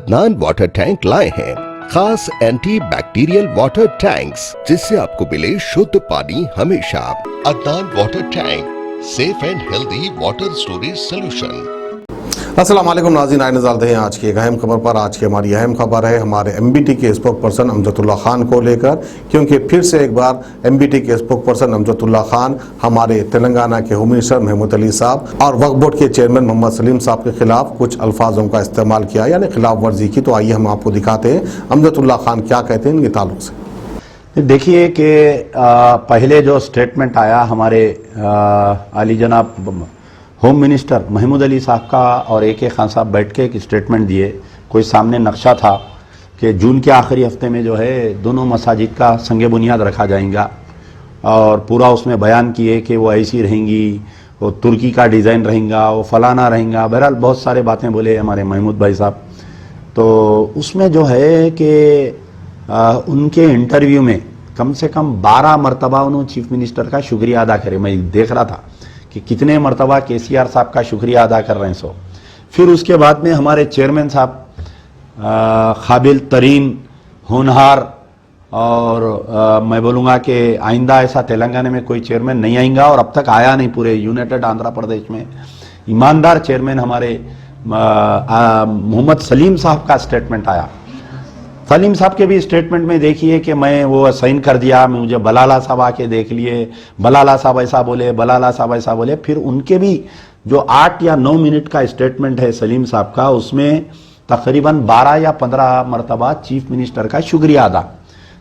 Adnan water tank लाए हैं खास एंटी बैक्टीरियल वाटर टैंक्स, जिससे आपको मिले शुद्ध पानी हमेशा। Adnan water tank, safe and healthy water storage solution. अस्सलाम वालेकुम नाज़रीन, आए नज़र दें आज की एक अहम खबर पर। आज की हमारी अहम खबर है हमारे एमबीटी के स्पोक पर्सन अमजदुल्ला खान को लेकर, क्योंकि फिर से एक बार एमबीटी के स्पोक पर्सन अमजदुल्ला खान हमारे तेलंगाना के होम मिनिस्टर महमूद अली साहब और वक्फ बोर्ड के चेयरमैन मोहम्मद सलीम साहब के खिलाफ कुछ अल्फाजों का इस्तेमाल किया, यानी खिलाफ वर्जी की। तो आइए हम आपको दिखाते हैं अमजदुल्ला खान क्या कहते हैं इनके ताल्लुक से। देखिए कि पहले जो स्टेटमेंट आया हमारे आली जनाब होम मिनिस्टर महमूद अली साहब का और AK खान साहब बैठ के एक स्टेटमेंट दिए। कोई सामने नक्शा था कि जून के आखिरी हफ्ते में जो है दोनों मसाजिद का संग बुनियाद रखा जाएगा और पूरा उसमें बयान किए कि वो ऐसी रहेंगी, वो तुर्की का डिज़ाइन रहेगा, वो फलाना रहेगा। बहरहाल बहुत सारे बातें बोले हमारे महमूद भाई साहब। तो उसमें जो है कि उनके इंटरव्यू में कम से कम 12 मरतबा उन्होंने चीफ मिनिस्टर का शुक्रिया अदा करे। मैं देख रहा था कि कितने मरतबा KCR साहब का शुक्रिया अदा कर रहे हैं। सो फिर उसके बाद में हमारे चेयरमैन साहब काबिल तरीन, होनहार, और मैं बोलूँगा कि आइंदा ऐसा तेलंगाना में कोई चेयरमैन नहीं आएगा और अब तक आया नहीं पूरे यूनाइटेड आंध्र प्रदेश में। ईमानदार चेयरमैन हमारे मोहम्मद सलीम साहब का स्टेटमेंट आया। सलीम साहब के भी स्टेटमेंट में देखिए कि मैं वो साइन कर दिया, मुझे बलाला साहब आके देख लिए, बलाला साहब ऐसा बोले, बलाला साहब ऐसा बोले। फिर उनके भी जो 8 या 9 मिनट का स्टेटमेंट है सलीम साहब का, उसमें तकरीबन 12 या 15 मरतबा चीफ मिनिस्टर का शुक्रिया अदा।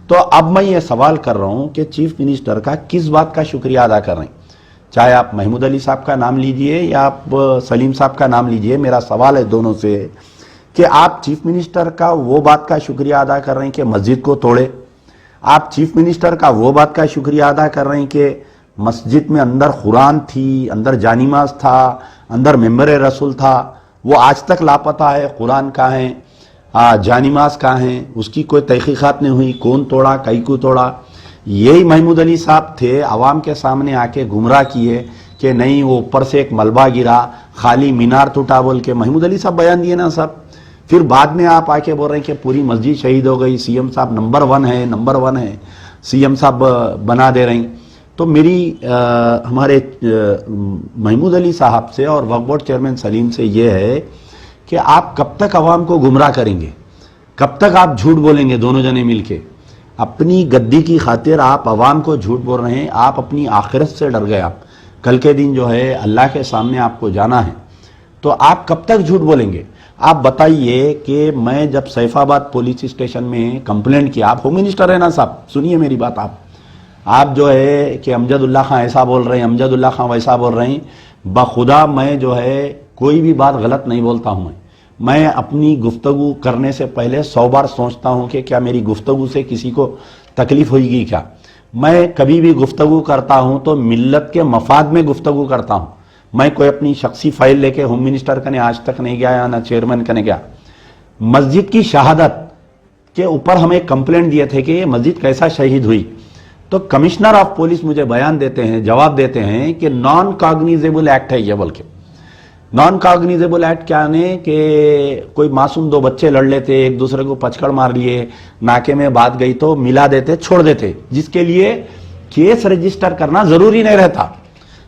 तो अब मैं ये सवाल कर रहा हूँ कि चीफ मिनिस्टर का किस बात का शुक्रिया अदा कर रहे हैं, चाहे आप महमूद अली साहब का नाम लीजिए या आप सलीम साहब का नाम लीजिए। मेरा सवाल है दोनों से कि आप चीफ मिनिस्टर का वो बात का शुक्रिया अदा कर रहे हैं कि मस्जिद को तोड़े, आप चीफ मिनिस्टर का वो बात का शुक्रिया अदा कर रहे हैं कि मस्जिद में अंदर कुरान थी, अंदर जानिमाज था, अंदर मेंबर रसूल था, वो आज तक लापता है। कुरान कहाँ है, जानिमाज कहाँ है, उसकी कोई तहकीकात नहीं हुई, कौन तोड़ा, कई को तोड़ा। यही महमूद अली साहब थे, आवाम के सामने आके गुमराह किए कि नहीं वो ऊपर से एक मलबा गिरा, खाली मीनार टूटा बोल के महमूद अली साहब बयान दिए ना साहब। फिर बाद में आप आके बोल रहे हैं कि पूरी मस्जिद शहीद हो गई, CM साहब नंबर 1 है, CM साहब बना दे रही। तो मेरी हमारे महमूद अली साहब से और वक्फ बोर्ड चेयरमैन सलीम से ये है कि आप कब तक अवाम को गुमराह करेंगे, कब तक आप झूठ बोलेंगे दोनों जने मिलके। अपनी गद्दी की खातिर आप अवाम को झूठ बोल रहे हैं, आप अपनी आखिरत से डर गए। आप कल के दिन जो है अल्लाह के सामने आपको जाना है, तो आप कब तक झूठ बोलेंगे। आप बताइए कि मैं जब सैफाबाद पुलिस स्टेशन में कंप्लेंट किया, आप होम मिनिस्टर है ना साहब, सुनिए मेरी बात। आप जो है कि अमजदुल्ला खान ऐसा बोल रहे हैं, अमजदुल्ला खान वैसा बोल रहे हैं, बखुदा मैं जो है कोई भी बात गलत नहीं बोलता हूँ। मैं अपनी गुफ्तगू करने से पहले 100 बार सोचता हूँ कि क्या मेरी गुफ्तगू से किसी को तकलीफ होगी क्या। मैं कभी भी गुफ्तगू करता हूँ तो मिल्लत के मफाद में गुफ्तगू करता हूँ। मैं कोई अपनी शख्सी फाइल लेके होम मिनिस्टर कने आज तक नहीं गया या ना चेयरमैन कने गया। मस्जिद की शहादत के ऊपर हमें कंप्लेंट दिए थे कि ये मस्जिद कैसा शहीद हुई, तो कमिश्नर ऑफ पुलिस मुझे बयान देते हैं, जवाब देते हैं कि नॉन कॉग्निजेबल एक्ट है ये। बोल के नॉन कॉग्निजेबल एक्ट क्या है कि कोई मासूम 2 बच्चे लड़ लेते, एक दूसरे को पचकड़ मार लिए, नाके में बात गई तो मिला देते, छोड़ देते, जिसके लिए केस रजिस्टर करना जरूरी नहीं रहता।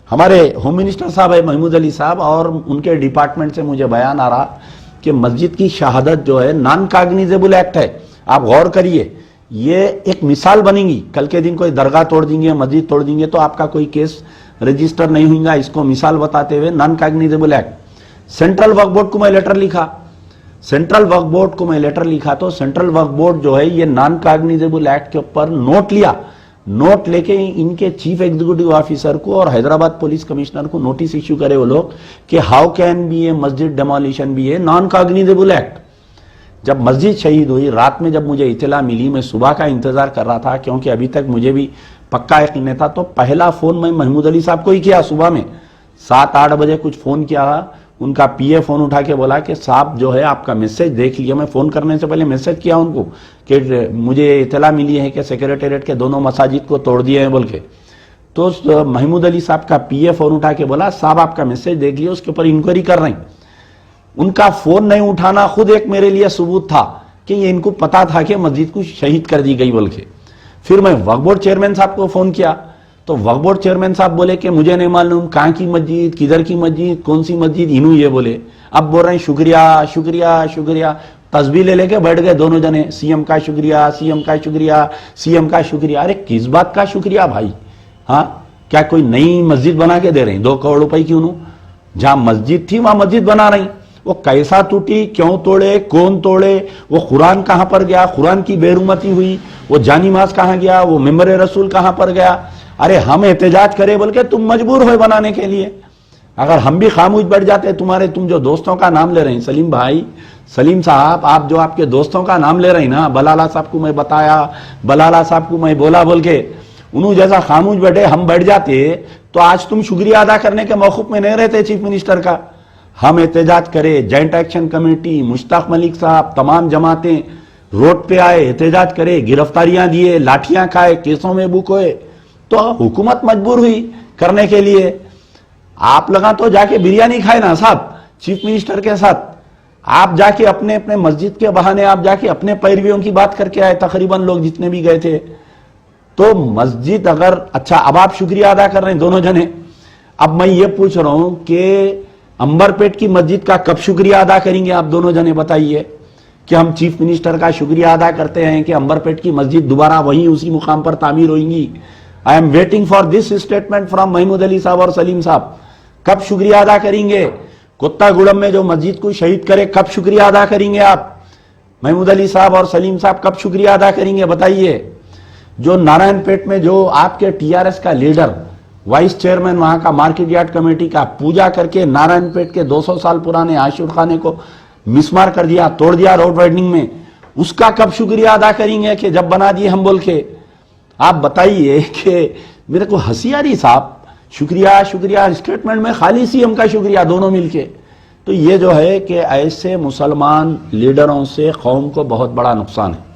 हमारे होम मिनिस्टर साहब है महमूद अली साहब और उनके डिपार्टमेंट से मुझे बयान आ रहा कि मस्जिद की शहादत जो है नॉन कॉग्निजेबल एक्ट है। आप गौर करिए, ये एक मिसाल बनेगी। कल के दिन कोई दरगाह तोड़ देंगे, मस्जिद तोड़ देंगे तो आपका कोई केस रजिस्टर नहीं होगा। इसको मिसाल बताते हुए नॉन कॉग्निजेबल एक्ट। सेंट्रल वक्फ बोर्ड को मैं लेटर लिखा, सेंट्रल वक्फ बोर्ड को मैं लेटर लिखा तो सेंट्रल वक्फ बोर्ड जो है ये नॉन कॉग्निजेबल एक्ट के ऊपर नोट लिया। नोट लेके इनके चीफ एग्जीक्यूटिव ऑफिसर को और हैदराबाद पुलिस कमिश्नर को नोटिस इश्यू करे वो लोग कि हाउ कैन बी ए मस्जिद demolition be a non cognizable act. जब मस्जिद शहीद हुई, रात में जब मुझे इत्तला मिली, मैं सुबह का इंतजार कर रहा था क्योंकि अभी तक मुझे भी पक्का यकीन था। तो पहला फोन मैं महमूद अली साहब को ही किया। सुबह में 7-8 बजे कुछ फोन किया, उनका PA फोन उठा के बोला कि साहब जो है आपका मैसेज देख लिया। मैं फोन करने से पहले मैसेज किया उनको कि मुझे इत्तला मिली है कि सेक्रेटेरिएट के दोनों मसाजिद को तोड़ दिए हैं बोल के। तो महमूद अली साहब का PA फोन उठा के बोला साहब आपका मैसेज देख लिया, उसके ऊपर इंक्वायरी कर रहे हैं। ان کا فون نہیں اٹھانا خود ایک میرے لیے ثبوت تھا کہ یہ ان کو پتا تھا کہ مسجد کو شہید کر دی گئی بول کے. پھر میں وقف بورڈ چیئرمین صاحب کو فون کیا تو وقف بورڈ چیئرمین صاحب بولے کہ مجھے نہیں معلوم کہاں کی مسجد, کدھر کی مسجد, کون سی مسجد, انہوں یہ بولے. اب بول رہے ہیں شکریہ شکریہ شکریہ, تسبیح لے کے بیٹھ گئے دونوں جنے, سی ایم کا شکریہ, سی ایم کا شکریہ, سی ایم کا شکریہ. ارے کس بات کا شکریہ بھائی؟ ہاں کیا کوئی نئی مسجد بنا کے دے رہے ہیں 2 کروڑ روپے کی؟ انہوں جہاں مسجد تھی وہاں مسجد بنا رہی. وہ کیسا ٹوٹی, کیوں توڑے, کون توڑے, وہ قرآن کہاں پر گیا, قرآن کی بے حرمتی ہوئی, وہ جانی ماز کہاں گیا, وہ ممبر رسول کہاں پر گیا. ارے ہم احتجاج کرے بول کے تم مجبور ہوئے بنانے کے لیے. اگر ہم بھی خاموش بیٹھ جاتے, تم جو دوستوں کا نام لے رہے ہیں, سلیم بھائی, سلیم صاحب, آپ جو آپ کے دوستوں کا نام لے رہے ہیں نا, بلالہ صاحب کو میں بتایا, بلالہ صاحب کو میں بولا بول کے, انہوں جیسا خاموش بیٹھے ہم بیٹھ جاتے تو آج تم شکریہ ادا کرنے کے موقف میں نہیں رہتے چیف منسٹر کا. ہم احتجاج کرے, جوائنٹ ایکشن کمیٹی, مشتاق ملک صاحب, تمام جماعتیں روڈ پہ آئے, احتجاج کرے, گرفتاریاں دیے, لاٹھیاں کھائے, کیسوں میں بک ہوئے, تو حکومت مجبور ہوئی کرنے کے لیے. آپ لگا تو جا کے بریانی کھائے نا صاحب چیف منسٹر کے ساتھ, آپ جا کے اپنے مسجد کے بہانے آپ جا کے اپنے پیرویوں کی بات کر کے آئے, تقریباً لوگ جتنے بھی گئے تھے. تو مسجد اگر, اچھا اب آپ شکریہ ادا کر رہے ہیں دونوں جنے, اب میں یہ پوچھ رہا ہوں کہ امبر پیٹ کی مسجد کا کب شکریہ ادا کریں گے آپ دونوں جنے؟ بتائیے کہ ہم چیف منسٹر کا شکریہ ادا کرتے ہیں کہ امبر پیٹ کی مسجد دوبارہ وہیں اسی مقام پر تعمیر ہوئیں گی. I am waiting for this statement from Mahmood Ali sahib اور سلیم صاحب. کب شکریہ ادا کریں گے؟ کتا گڑم میں جو مسجد کو شہید کرے کب شکریہ ادا کریں گے آپ؟ محمود علی صاحب اور سلیم صاحب کب شکریہ ادا کریں گے بتائیے؟ جو نارائن پیٹ میں جو آپ کے ٹی آر ایس کا لیڈر, وائس چیئرمین وہاں کا مارکیٹ یارڈ کمیٹی کا, پوجا کر کے نارائن پیٹ کے 200 سال پرانے عاشور خانے کو مسمار کر دیا, توڑ دیا روڈ وائڈنگ میں, اس کا کب شکریہ ادا کریں گے کہ جب بنا دیے ہم بول کے؟ آپ بتائیے کہ میرے کو ہنسی آ رہی صاحب. شکریہ شکریہ اسٹیٹمنٹ میں خالی سی ایم کا شکریہ دونوں مل کے. تو یہ جو ہے کہ ایسے مسلمان لیڈروں سے قوم کو بہت بڑا نقصان ہے.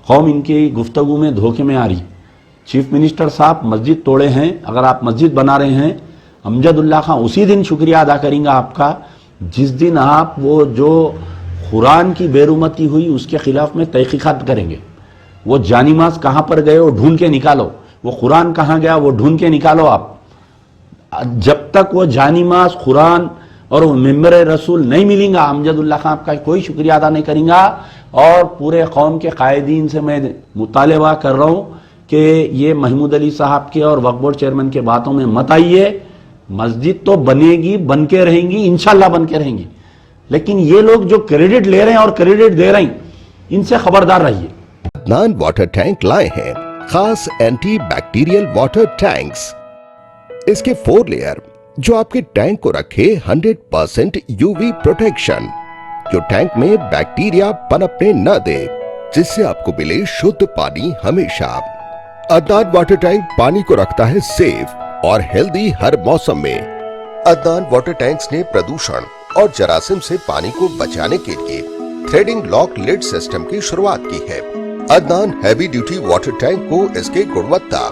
قوم ان کی گفتگو میں دھوکے میں آ رہی. چیف منسٹر صاحب مسجد توڑے ہیں, اگر آپ مسجد بنا رہے ہیں, امجد اللہ خان اسی دن شکریہ ادا کریں گا آپ کا جس دن آپ وہ جو قرآن کی بے حرمتی ہوئی اس کے خلاف میں تحقیقات کریں گے. وہ جانی ماز کہاں پر گئے وہ ڈھونڈ کے نکالو, وہ قرآن کہاں گیا وہ ڈھونڈ کے نکالو. آپ جب تک وہ جانی ماز, قرآن اور وہ ممبر رسول نہیں ملیں گا, امجد اللہ خان کا کوئی شکریہ ادا نہیں کریں گا. اور پورے قوم کے قائدین سے میں مطالبہ کر رہا ہوں کہ یہ محمود علی صاحب کے اور وقف بورڈ چیئرمین کے باتوں میں مت آئیے. مسجد تو بنے گی, بن کے رہیں گی, انشاءاللہ بن کے رہیں گی, لیکن یہ لوگ جو کریڈٹ لے رہے ہیں اور کریڈٹ دے رہے ہیں, ان سے خبردار رہیے. عدنان واٹر ٹینک لائے ہیں خاص اینٹی بیکٹیریل واٹر ٹینکس. اس کے 4 لیئر جو آپ کے ٹینک کو رکھے 100% UV پروٹیکشن, جو ٹینک میں بیکٹیریا پنپنے نہ دے, جس سے آپ کو ملے شدھ پانی ہمیشہ. عدنان واٹر ٹینک پانی کو رکھتا ہے سیف اور ہیلدی ہر موسم میں. عدنان واٹر ٹینکس نے پردوشن اور جراثیم سے پانی کو بچانے کے لیے تھریڈنگ لاک لیڈ سسٹم کی شروعات کی ہے. Adnan heavy duty water tank کو اس کے گنوتا,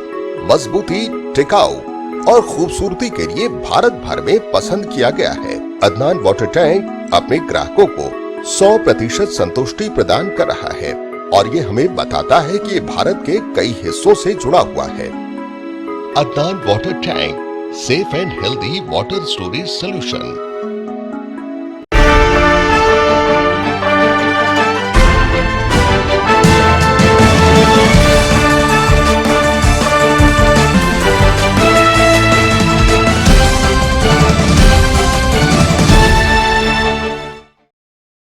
مضبوطی, ٹکاؤ اور خوبصورتی کے لیے بھارت بھر میں پسند کیا گیا ہے. عدنان واٹر ٹینک اپنے گراہکوں کو 100% سنتوشٹی پردان کر رہا ہے اور یہ ہمیں بتاتا ہے کہ یہ بھارت کے کئی حصوں سے جڑا ہوا ہے. Adnan water tank, safe and healthy water storage solution.